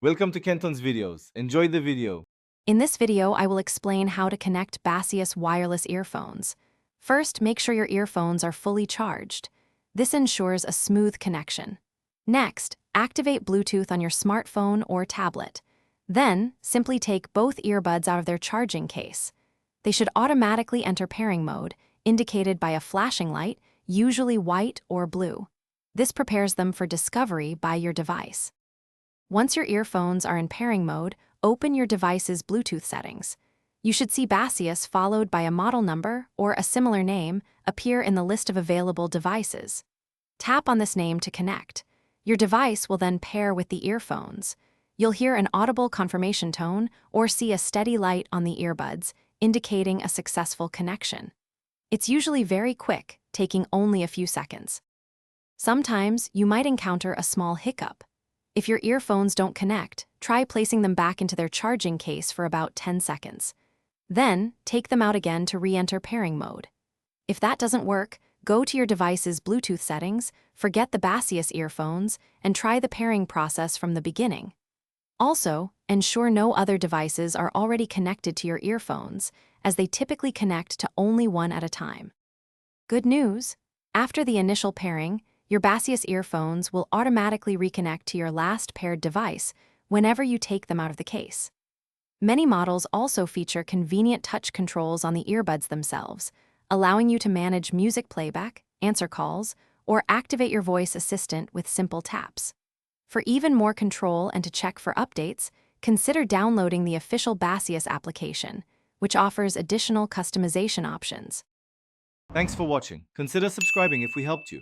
Welcome to Kenton's videos. Enjoy the video. In this video, I will explain how to connect Baseus wireless earphones. First, make sure your earphones are fully charged. This ensures a smooth connection. Next, activate Bluetooth on your smartphone or tablet. Then, simply take both earbuds out of their charging case. They should automatically enter pairing mode, indicated by a flashing light, usually white or blue. This prepares them for discovery by your device. Once your earphones are in pairing mode, open your device's Bluetooth settings. You should see Baseus followed by a model number or a similar name appear in the list of available devices. Tap on this name to connect. Your device will then pair with the earphones. You'll hear an audible confirmation tone or see a steady light on the earbuds, indicating a successful connection. It's usually very quick, taking only a few seconds. Sometimes you might encounter a small hiccup. If your earphones don't connect, try placing them back into their charging case for about 10 seconds. Then, take them out again to re-enter pairing mode. If that doesn't work, go to your device's Bluetooth settings, forget the Baseus earphones, and try the pairing process from the beginning. Also, ensure no other devices are already connected to your earphones, as they typically connect to only one at a time. Good news! After the initial pairing, your Baseus earphones will automatically reconnect to your last paired device whenever you take them out of the case. Many models also feature convenient touch controls on the earbuds themselves, allowing you to manage music playback, answer calls, or activate your voice assistant with simple taps. For even more control and to check for updates, consider downloading the official Baseus application, which offers additional customization options. Thanks for watching. Consider subscribing if we helped you.